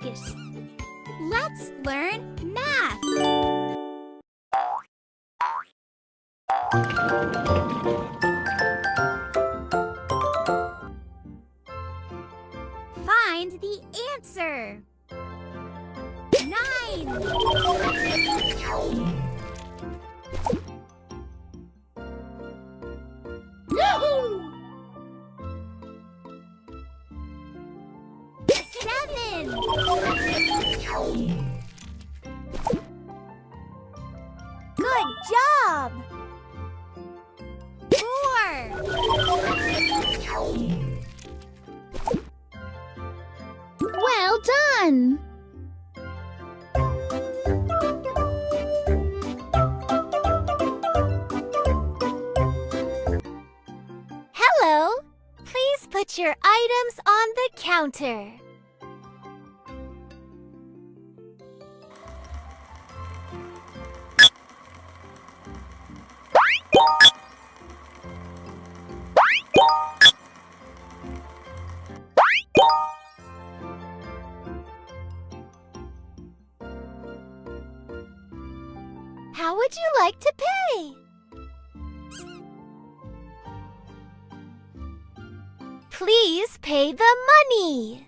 focus. Let's learn math. Find the answer. 9. Yahoo! 7. Good job! 4. Well done! Hello! Please put your items on the counter. How would you like to pay? Please pay the money.